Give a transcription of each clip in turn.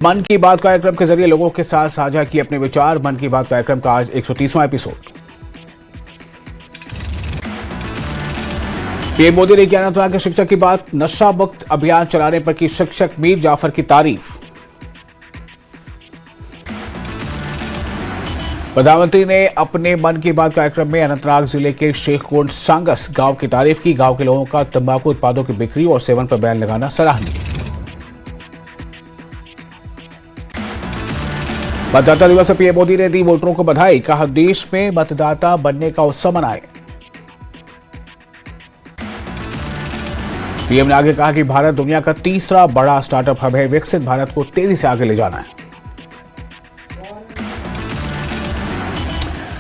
मन की बात कार्यक्रम के जरिए लोगों के साथ साझा किए अपने विचार। मन की बात कार्यक्रम का आज 130वां एपिसोड। पीएम मोदी ने किया अनंतनाग के शिक्षक की बात। नशा मुक्त अभियान चलाने पर की शिक्षक मीर जाफर की तारीफ। प्रधानमंत्री ने अपने मन की बात कार्यक्रम में अनंतनाग जिले के शेखगुंड सांगस गांव की तारीफ की। गांव के लोगों का तंबाकू उत्पादों की बिक्री और सेवन पर बैन लगाना सराहनीय। मतदाता दिवस पर पीएम मोदी ने दी वोटरों को बधाई। कहा देश में मतदाता बनने का उत्सव मनाएं। पीएम ने आगे कहा कि भारत दुनिया का तीसरा बड़ा स्टार्टअप हब है। विकसित भारत को तेजी से आगे ले जाना है।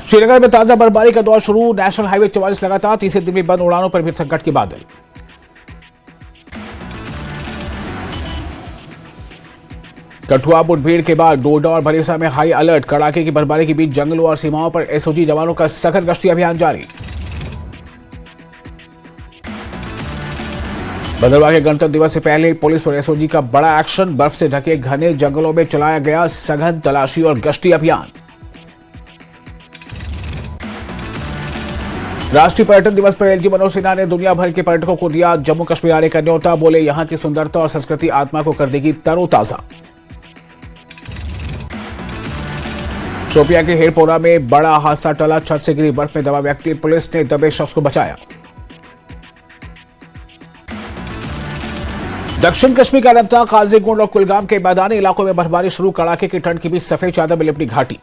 श्रीनगर में ताजा बर्फबारी का दौर शुरू। नेशनल हाईवे 44 लगातार तीसरे दिन भी बंद। उड़ानों पर भी संकट के बादल। कठुआ मुठभेड़ के बाद डोडा और भरेसा में हाई अलर्ट। कड़ाके की बर्फबारी के बीच जंगलों और सीमाओं पर एसओजी जवानों का सघन गश्ती अभियान जारी। भद्रवाह के गणतंत्र दिवस से पहले पुलिस और एसओजी का बड़ा एक्शन। बर्फ से ढके घने जंगलों में चलाया गया सघन तलाशी और गश्ती अभियान। राष्ट्रीय पर्यटन दिवस पर एलजी मनोज सिन्हा ने दुनिया भर के पर्यटकों को दिया जम्मू कश्मीर आने का न्योता। बोले यहां की सुंदरता और संस्कृति आत्मा को कर देगी तरोताजा। शोपियां के हेरपोरा में बड़ा हादसा टला। छत से गिरी बर्फ में दबा व्यक्ति। पुलिस ने दबे शख्स को बचाया। दक्षिण कश्मीर का अनंतनाग, काजीगुंड और कुलगाम के मैदानी इलाकों में बर्फबारी शुरू। कड़ाके की ठंड के बीच सफेद चादर में लिपटी घाटी।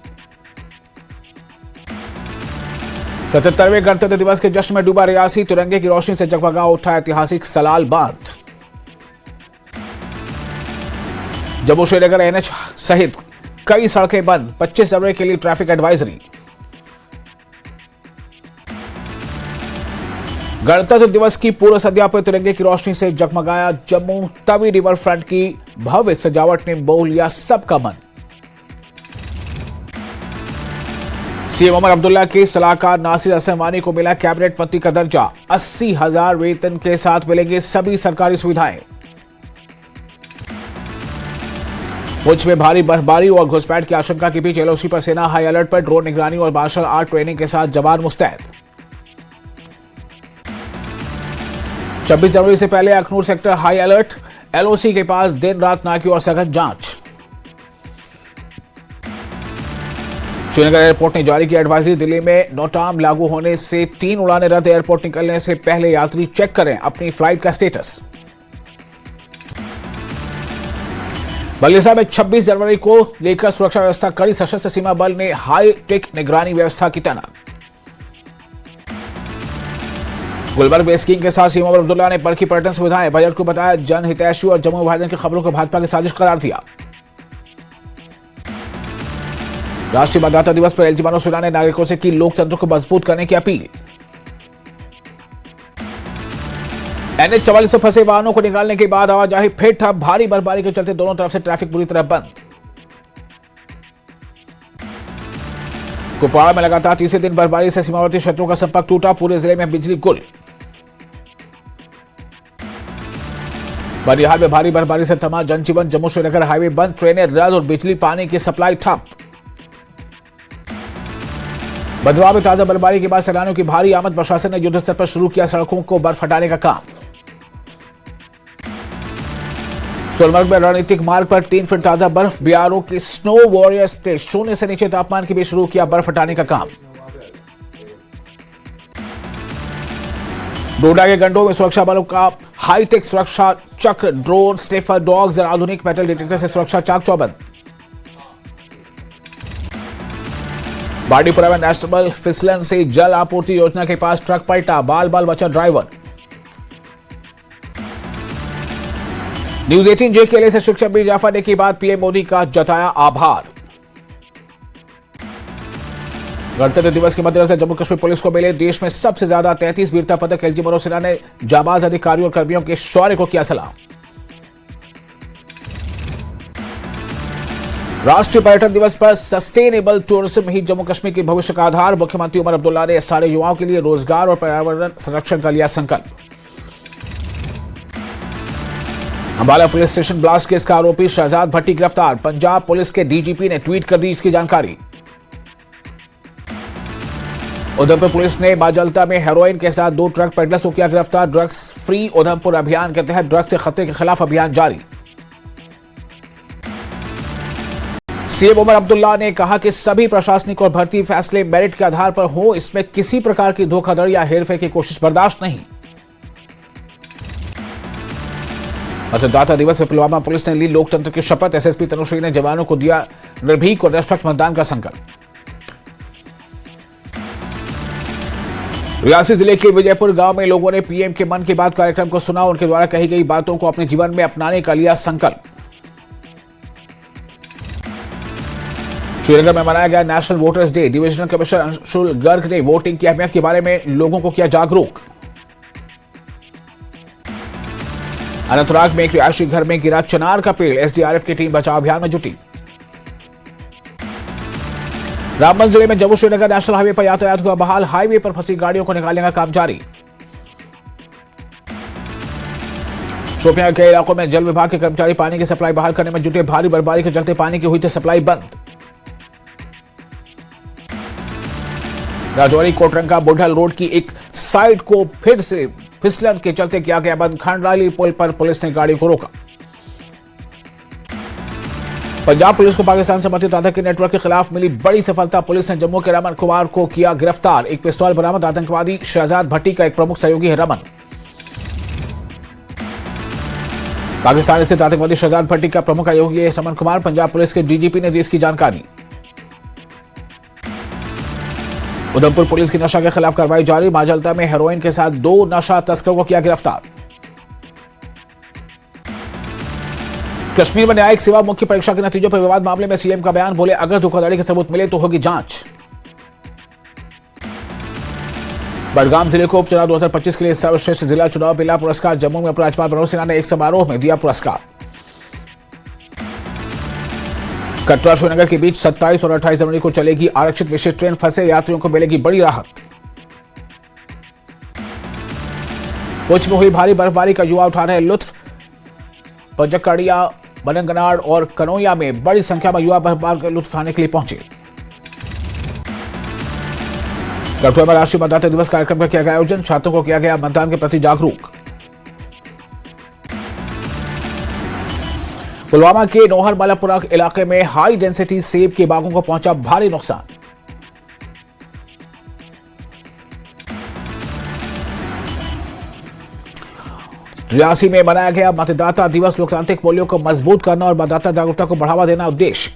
77वें गणतंत्र दिवस के जश्न में डूबा रियासी। तिरंगे की रोशनी से जगमगा उठा ऐतिहासिक सलाल बांध। जम्मू श्रीनगर एनएच सहित कई सड़कें बंद। 25 जनवरी के लिए ट्रैफिक एडवाइजरी। गणतंत्र दिवस की पूर्व संध्या पर तिरंगे की रोशनी से जगमगाया जम्मू। तवी रिवर फ्रंट की भव्य सजावट ने मोह लिया सबका मन। सीएम उमर अब्दुल्ला के सलाहकार नासिर असमानी को मिला कैबिनेट मंत्री का दर्जा। 80,000 वेतन के साथ मिलेंगे सभी सरकारी सुविधाएं। पुंछ में भारी बर्फबारी और घुसपैठ की आशंका के बीच एलओसी पर सेना हाई अलर्ट पर। ड्रोन निगरानी और मार्शल आर्ट ट्रेनिंग के साथ जवान मुस्तैद। 26 जनवरी से पहले Akhnoor sector high alert. LOC के पास दिन रात नाकी और सघन जांच। श्रीनगर एयरपोर्ट ने जारी की एडवाइजरी। दिल्ली में नोटाम लागू होने से 3 उड़ानें रद्द। एयरपोर्ट निकलने से पहले यात्री चेक करें अपनी फ्लाइट का स्टेटस। बलिया में 26 जनवरी को लेकर सुरक्षा व्यवस्था कड़ी। सशस्त्र सीमा बल ने हाई टेक निगरानी व्यवस्था की तैनात। गुलबर्ग में स्कीइंग के साथ सीएम उमर अब्दुल्ला ने परखी पर्यटन सुविधाएं। बजट को बताया जनहितैषी और जम्मू विभाजन की खबरों को भाजपा की साजिश करार दिया। राष्ट्रीय मतदाता दिवस पर एलजी मनोज सिन्हा ने नागरिकों से की लोकतंत्र को मजबूत करने की अपील। एनएच 44 पर फंसे वाहनों को निकालने के बाद आवाजाही फिर ठप। भारी बर्फबारी के चलते दोनों तरफ से ट्रैफिक बुरी तरह बंद। कुपवाड़ा में लगातार तीसरे दिन बर्फबारी से सीमावर्ती क्षेत्रों का संपर्क टूटा। पूरे जिले में बिजली गुल। बनिहाल में भारी बर्फबारी से थमा जनजीवन। जम्मू श्रीनगर हाईवे बंद। ट्रेनें रद्द और बिजली पानी की सप्लाई ठप। भद्रवाह में ताजा बर्फबारी के बाद सैलानियों की भारी आमद। प्रशासन ने युद्ध स्तर पर शुरू किया सड़कों को बर्फ हटाने का काम। सोनमर्ग में रणनीतिक मार्ग पर 3 फीट ताजा बर्फ। बीआरओ के स्नो वॉरियर्स ने 0 से नीचे तापमान के बीच शुरू किया बर्फ हटाने का काम। डोडा के गंडों में सुरक्षा बलों का हाईटेक सुरक्षा चक्र। ड्रोन, स्निफर डॉग्स और आधुनिक मेटल डिटेक्टर से सुरक्षा चाक चौबंद। बाड़ीपुरा में नेशनल फिसलन से जल आपूर्ति योजना के पास ट्रक पलटा। बाल बाल बचा ड्राइवर। न्यूज 18 जे के लिए से शिक्षक मीर जाफर ने की बात। पीएम मोदी का जताया आभार। गणतंत्र दिवस के मद्देनजर जम्मू कश्मीर पुलिस को मिले देश में सबसे ज्यादा 33 वीरता पदक। एलजी मनोज सिन्हा ने जाबाज अधिकारियों और कर्मियों के शौर्य को किया सलाम। राष्ट्रीय पर्यटन दिवस पर सस्टेनेबल टूरिज्म ही जम्मू कश्मीर के भविष्य का आधार। मुख्यमंत्री उमर अब्दुल्ला ने सारे युवाओं के लिए रोजगार और पर्यावरण संरक्षण का लिया संकल्प। Ambala police station blast case का आरोपी शहजाद भट्टी गिरफ्तार। पंजाब पुलिस के डीजीपी ने ट्वीट कर दी इसकी जानकारी। उधमपुर पुलिस ने बाजलता में हेरोइन के साथ 2 ट्रक पेडलर्स को किया गिरफ्तार। ड्रग्स फ्री उधमपुर अभियान के तहत ड्रग्स के खतरे के खिलाफ अभियान जारी। सीएम उमर अब्दुल्ला ने कहा कि सभी प्रशासनिक और भर्ती फैसले मेरिट के आधार पर हो, इसमें किसी प्रकार की धोखाधड़ी या हेरफेर की कोशिश बर्दाश्त नहीं। मतदाता दिवस में पुलवामा पुलिस ने ली लोकतंत्र की शपथ। एसएसपी तनुश्री ने जवानों को दिया निर्भीक और निष्पक्ष मतदान का संकल्प। रियासी जिले के विजयपुर गांव में लोगों ने पीएम के मन की बात कार्यक्रम को सुना। उनके द्वारा कही गई बातों को अपने जीवन में अपनाने का लिया संकल्प। श्रीनगर में मनाया गया national voters day. Divisional commissioner Anshul Garg ने वोटिंग की अहमियत के बारे में लोगों को किया जागरूक। अनंतनाग में एक रिहायशी घर में गिरा चिनार का पेड़। एसडीआरएफ की टीम बचाव अभियान में जुटी। रामबन जिले में जम्मू श्रीनगर नेशनल हाईवे पर यातायात हुआ बहाल। हाईवे पर फंसी गाड़ियों को निकालने का काम जारी। शोपियां के इलाकों में जल विभाग के कर्मचारी पानी की सप्लाई बहाल करने में जुटे। भारी बर्फबारी के चलते पानी की हुई थी सप्लाई बंद। राजौरी कोटरंगा बुढ़ल रोड की एक साइड को फिर से फिसलन के चलते किया गया बंद। खंडराली पुल पर पुलिस ने गाड़ी को रोका। पंजाब पुलिस को पाकिस्तान समर्थित आतंकी नेटवर्क के खिलाफ मिली बड़ी सफलता। पुलिस ने जम्मू के रमन कुमार को किया गिरफ्तार। एक पिस्तौल बरामद। आतंकवादी शहजाद भट्टी का एक प्रमुख सहयोगी है रमन। पाकिस्तान स्थित आतंकवादी शहजाद भट्टी का प्रमुख सहयोगी है रमन कुमार। पंजाब पुलिस के डीजीपी ने दी इसकी जानकारी। उधमपुर पुलिस की नशा के खिलाफ कार्रवाई जारी। माजलता में हेरोइन के साथ 2 नशा तस्करों को किया गिरफ्तार। कश्मीर में न्यायिक सेवा मुख्य परीक्षा के नतीजों पर विवाद मामले में सीएम का बयान। बोले अगर धोखाधड़ी के सबूत मिले तो होगी जांच। बड़गाम जिले को उपचुनाव 2025 के लिए सर्वश्रेष्ठ जिला चुनाव मिला पुरस्कार। जम्मू में उपराज्यपाल मनोज सिन्हा ने एक समारोह में दिया पुरस्कार। कटरा श्रीनगर के बीच 27 और 28 जनवरी को चलेगी आरक्षित विशेष ट्रेन। फंसे यात्रियों को मिलेगी बड़ी राहत। पुंछ में हुई भारी बर्फबारी का युवा उठा रहे लुत्फ। पंजकड़िया, बनंगनाड़ और कनौया में बड़ी संख्या में युवा बर्फबारी का लुत्फ उठाने के लिए पहुंचे। कटरा में राष्ट्रीय मतदाता दिवस कार्यक्रम का किया गया आयोजन। छात्रों को किया गया मतदान के प्रति जागरूक। पुलवामा के नोहर मलपुरा इलाके में हाई डेंसिटी सेब के बागों को पहुंचा भारी नुकसान। रियासी में मनाया गया मतदाता दिवस। लोकतांत्रिक मूल्यों को मजबूत करना और मतदाता जागरूकता को बढ़ावा देना उद्देश्य।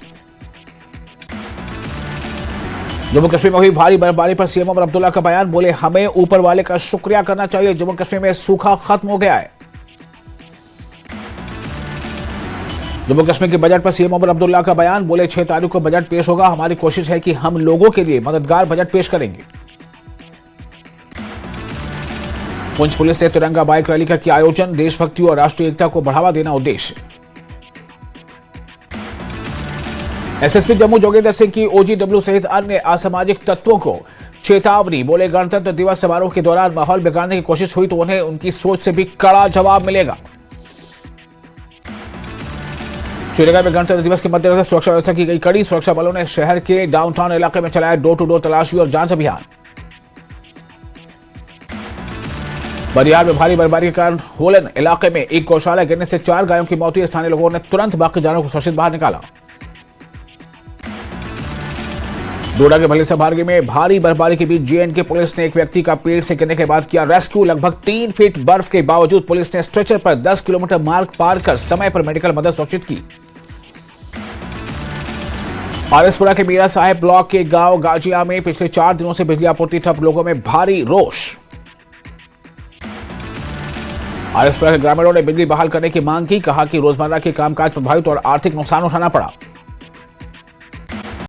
जम्मू कश्मीर में हुई भारी बर्फबारी पर सीएम उमर अब्दुल्ला का बयान। बोले हमें ऊपर वाले का शुक्रिया करना चाहिए। जम्मू कश्मीर में सूखा खत्म हो गया है। जम्मू कश्मीर के बजट पर सीएम उमर अब्दुल्ला का बयान। बोले 6 तारीख को बजट पेश होगा। हमारी कोशिश है कि हम लोगों के लिए मददगार बजट पेश करेंगे। पुंछ पुलिस ने तिरंगा बाइक रैली का किया आयोजन। देशभक्ति और राष्ट्रीय एकता को बढ़ावा देना उद्देश्य। एसएसपी जम्मू जोगेंद्र सिंह की ओजीडब्ल्यू सहित अन्य असामाजिक तत्वों को चेतावनी। बोले गणतंत्र दिवस समारोह के दौरान माहौल बिगाड़ने की कोशिश हुई तो उन्हें उनकी सोच से भी कड़ा जवाब मिलेगा। श्रीनगर में गणतंत्र दिवस के मद्देनजर सुरक्षा व्यवस्था की गई कड़ी। सुरक्षा बलों ने शहर के डाउनटाउन इलाके में चलाया डोर टू डोर तलाशी और जांच अभियान। बरियार में भारी बर्फबारी के कारण होलन इलाके में एक गौशाला गिरने से 4 गायों की मौत हुई। स्थानीय लोगों ने तुरंत बाकी जानवरों को सुरक्षित बाहर निकाला। डोडा के भले सभारगी में भारी बर्फबारी के बीच जेएंडके पुलिस ने एक व्यक्ति का पेड़ से गिरने के बाद किया रेस्क्यू। लगभग 3 फीट बर्फ के बावजूद पुलिस ने स्ट्रेचर पर 10 किलोमीटर मार्ग पार कर समय पर मेडिकल मदद सुरक्षित की। आरएसपुरा के मीरा साहेब ब्लॉक के गांव गाजिया में पिछले 4 दिनों से बिजली आपूर्ति ठप। लोगों में भारी रोष। आरएसपुरा के ग्रामीणों ने बिजली बहाल करने की मांग की। कहा कि रोजमर्रा के कामकाज प्रभावित और आर्थिक नुकसान उठाना पड़ा।